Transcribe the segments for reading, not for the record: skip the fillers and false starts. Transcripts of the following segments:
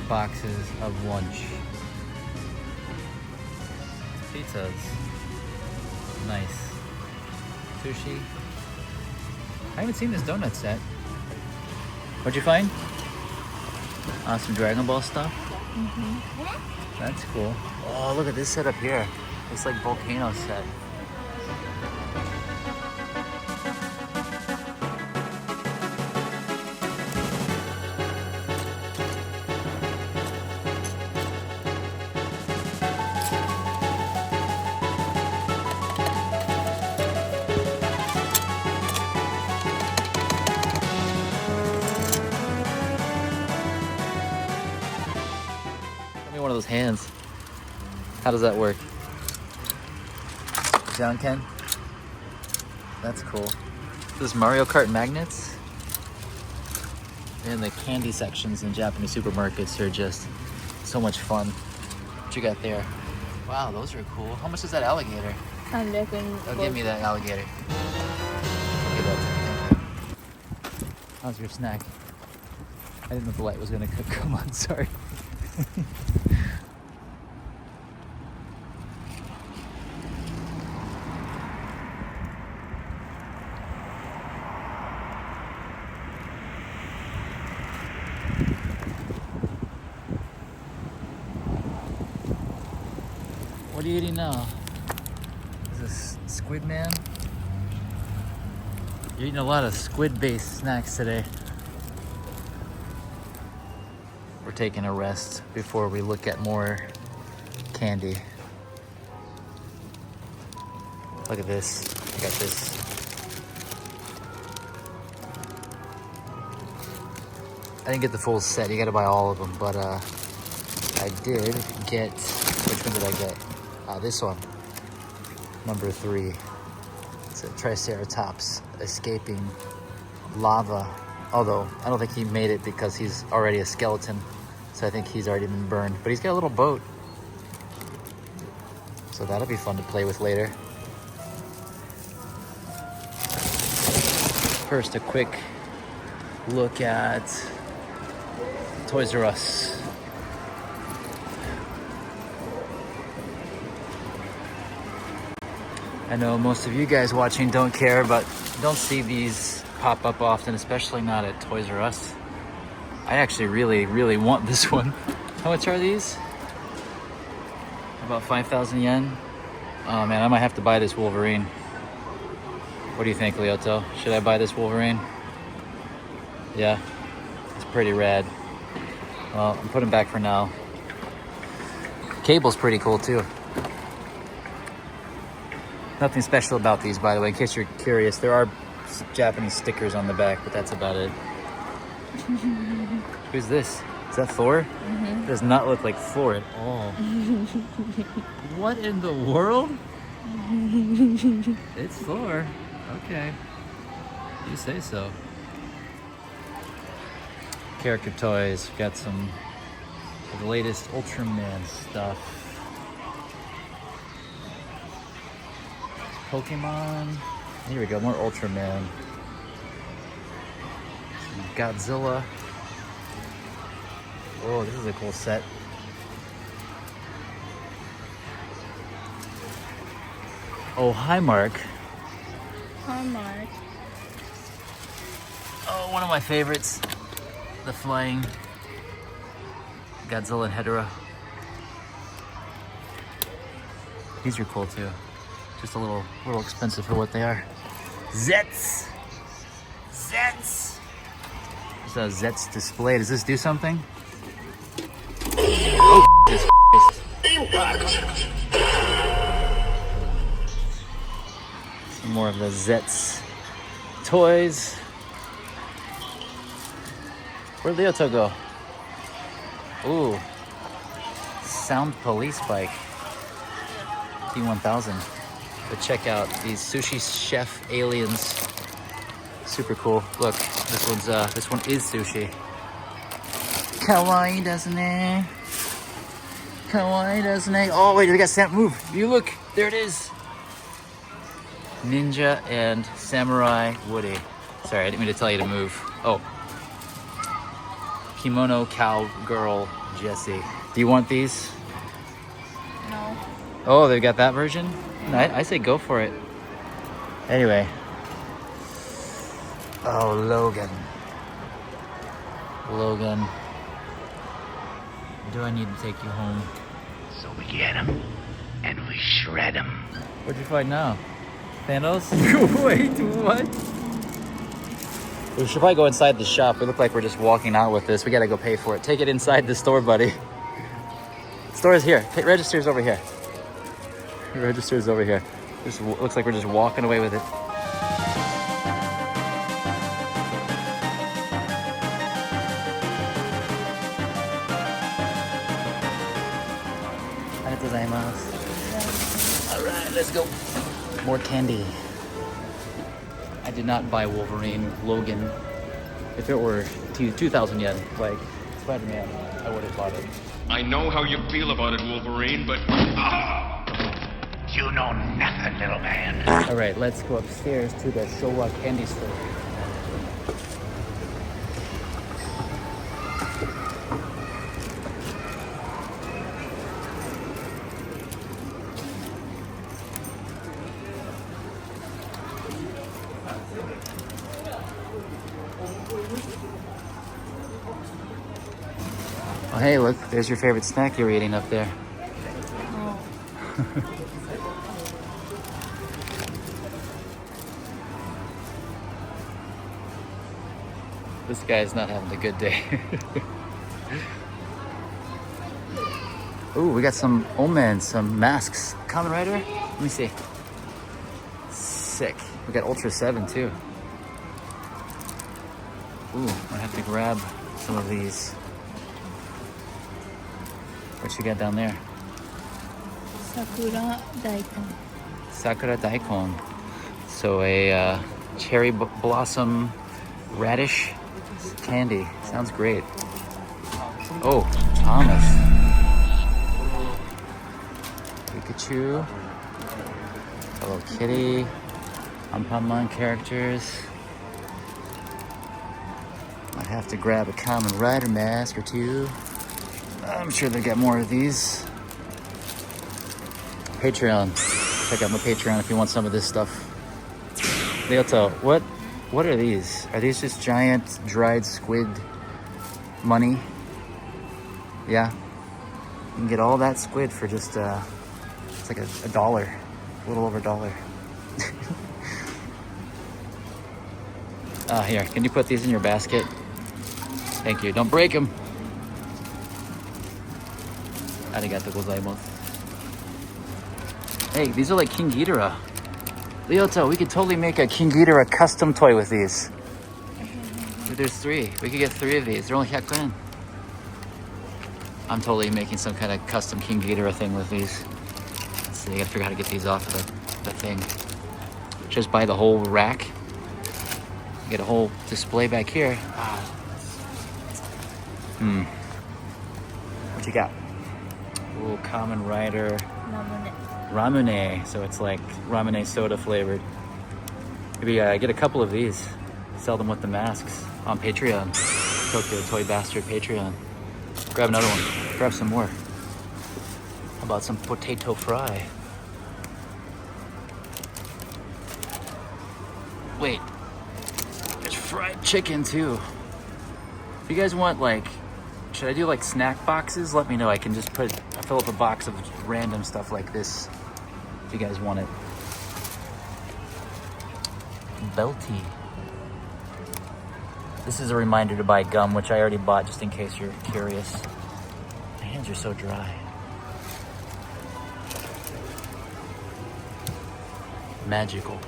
boxes of lunch. Pizzas. Nice. Sushi. I haven't seen this donut set. What'd you find? Some Dragon Ball stuff? Mm-hmm. That's cool. Oh, look at this setup here. It's like volcano set. One of those hands. How does that work? Down, Ken? That's cool. Those Mario Kart magnets? And the candy sections in Japanese supermarkets are just so much fun. What you got there? Wow, those are cool. How much is that alligator? Oh, give me that alligator. Okay, that's it. How's your snack? I didn't know the light was gonna come on, sorry. What are you eating now? Is this squid man? You're eating a lot of squid-based snacks today. We're taking a rest before we look at more candy. Look at this. I got this. I didn't get the full set. You gotta buy all of them, but I did get, which one did I get? This one, number 3. It's a Triceratops escaping lava. Although, I don't think he made it because he's already a skeleton. So I think he's already been burned. But he's got a little boat. So that'll be fun to play with later. First, a quick look at Toys R Us. I know most of you guys watching don't care, but don't see these pop up often, especially not at Toys R Us. I actually really want this one. How much are these? About 5,000 yen. Oh man, I might have to buy this Wolverine. What do you think, Lyoto? Should I buy this Wolverine? Yeah, it's pretty rad. Well, I'm putting back for now. Cable's pretty cool too. Nothing special about these, by the way, in case you're curious. There are Japanese stickers on the back, but that's about it. Who's this? Is that Thor? Mm-hmm. It does not look like Thor at all. What in the world? It's Thor. Okay. You say so. Character toys. Got some of the latest Ultraman stuff. Pokemon. Here we go, more Ultraman. Some Godzilla. Oh, this is a cool set. Oh, hi, Mark. Hi, Mark. Oh, one of my favorites. The flying Godzilla and Hedorah. These are cool too. Just a little expensive for what they are. Zets! Zets! There's a Zets display. Does this do something? Oh, this Impact! Some more of the Zets toys. Where'd Lyoto go? Ooh. Sound police bike. T1000. But check out these sushi chef aliens. Super cool. Look, this one is sushi. Kawaii, doesn't it? Kawaii, doesn't it? Oh wait, we got Sam. Move. You look. There it is. Ninja and Samurai Woody. Sorry, I didn't mean to tell you to move. Oh. Kimono Cowgirl Jessie. Do you want these? No. Oh, they've got that version? No, I say go for it. Anyway. Oh, Logan. Logan. Do I need to take you home? So we get him, and we shred him. What'd you find now? Sandals? Wait, what? We should probably go inside the shop. We look like we're just walking out with this. We gotta go pay for it. Take it inside the store, buddy. Store is here. Register's over here. Register's over here. Just looks like we're just walking away with it. Alright, let's go. More candy. I did not buy Wolverine Logan. If it were 2,000 yen, like Spider-Man, I would have bought it. I know how you feel about it, Wolverine, but... You know nothing, little man. Alright, let's go upstairs to the Showa candy store. Oh, hey, look, there's your favorite snack you were eating up there. Oh. This guy's not having a good day. Ooh, we got some omens, some masks. Kamen Rider? Let me see. Sick. We got Ultra 7 too. Ooh, I have to grab some of these. What you got down there? Sakura daikon. Sakura daikon. So a cherry blossom radish candy. Sounds great. Oh, Thomas. Pikachu. Hello Kitty. Anpanman characters. Might have to grab a Kamen Rider mask or two. I'm sure they got more of these. Patreon. Check out my Patreon if you want some of this stuff. Lyoto, what are these? Are these just giant dried squid money? Yeah. You can get all that squid for just, it's like a dollar. A little over $1. Here, can you put these in your basket? Thank you. Don't break them. Arigatou gozaimasu. Hey, these are like King Ghidorah. Lyoto, we could totally make a King Ghidorah custom toy with these. There's 3. We could get 3 of these. They're only 100 yen. I'm totally making some kind of custom King Ghidorah thing with these. Let's see, I gotta figure out how to get these off of the thing. Just buy the whole rack. Get a whole display back here. What you got? Ooh, Kamen Rider. Ramune. So it's like Ramune soda flavored. Maybe get a couple of these. Sell them with the masks on Patreon. Tokyo Toy Bastard Patreon. Grab another one. Grab some more. How about some potato fry? Wait. There's fried chicken too. If you guys want like, should I do like snack boxes? Let me know. I can just fill up a box of random stuff like this if you guys want it. Belty. This is a reminder to buy gum, which I already bought just in case you're curious. My hands are so dry. Magical.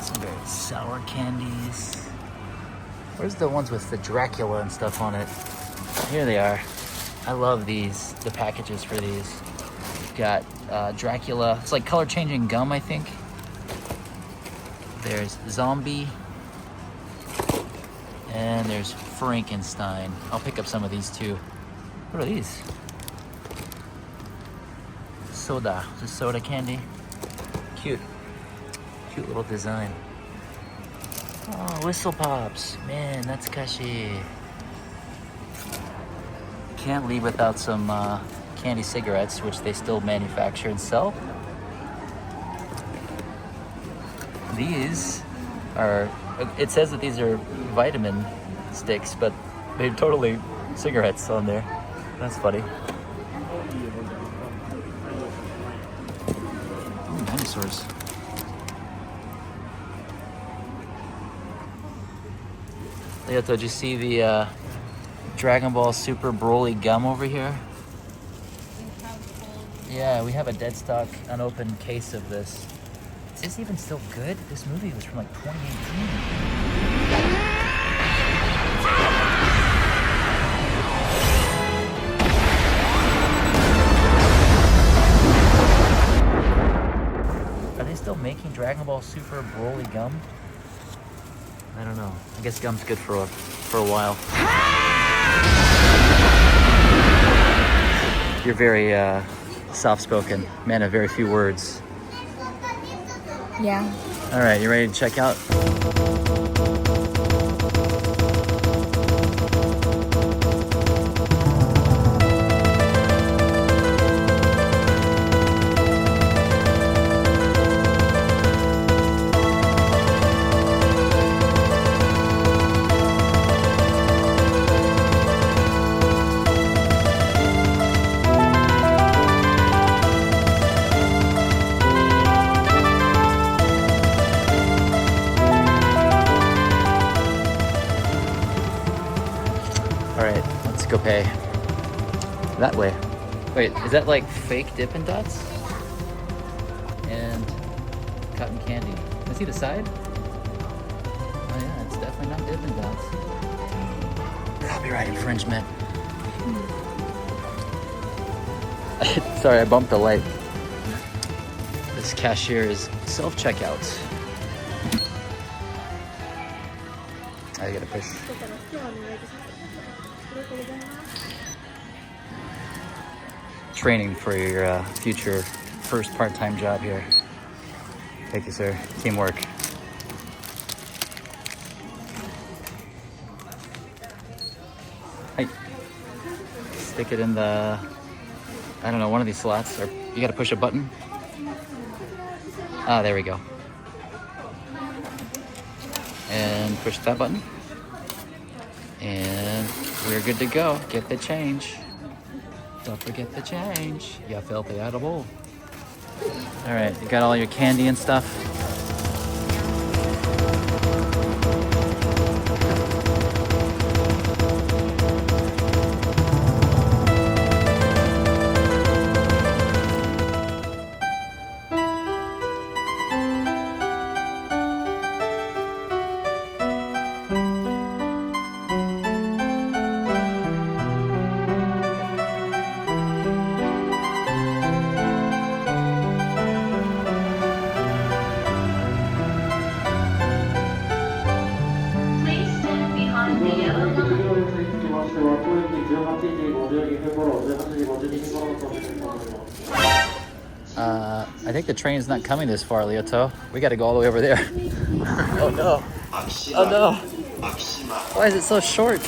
Some very sour candies. Where's the ones with the Dracula and stuff on it? Here they are. I love these, the packages for these. Got Dracula. It's like color changing gum, I think. There's Zombie. And there's Frankenstein. I'll pick up some of these too. What are these? Soda. Is this soda candy? Cute. Cute little design. Oh, whistle pops. Man, that's kashi. Can't leave without some candy cigarettes, which they still manufacture and sell. These are, it says that these are vitamin sticks, but they're totally cigarettes on there. That's funny. Ooh, dinosaurs. Lyoto, did you see the Dragon Ball Super Broly gum over here? Yeah, we have a dead stock, unopened case of this. Is this even still good? This movie was from like 2018. Are they still making Dragon Ball Super Broly gum? I don't know. I guess gum's good for a while. You're very soft-spoken, man of very few words. Yeah. All right, you ready to check out? All right, let's go pay. That way. Wait, is that like fake Dippin' Dots? And cotton candy. Can I see the side? Oh yeah, it's definitely not Dippin' Dots. Copyright infringement. Sorry, I bumped the light. This cashier is self-checkout. I gotta push. Training for your future first part-time job here. Thank you, sir. Teamwork. Hey. Stick it in the, I don't know, one of these slots, or you gotta push a button. Ah, there we go. And push that button. And we're good to go. Get the change. Don't forget the change. You filthy edible. All right, you got all your candy and stuff? I think the train's not coming this far, Lyoto. We gotta go all the way over there. Oh no. Oh no. Why is it so short?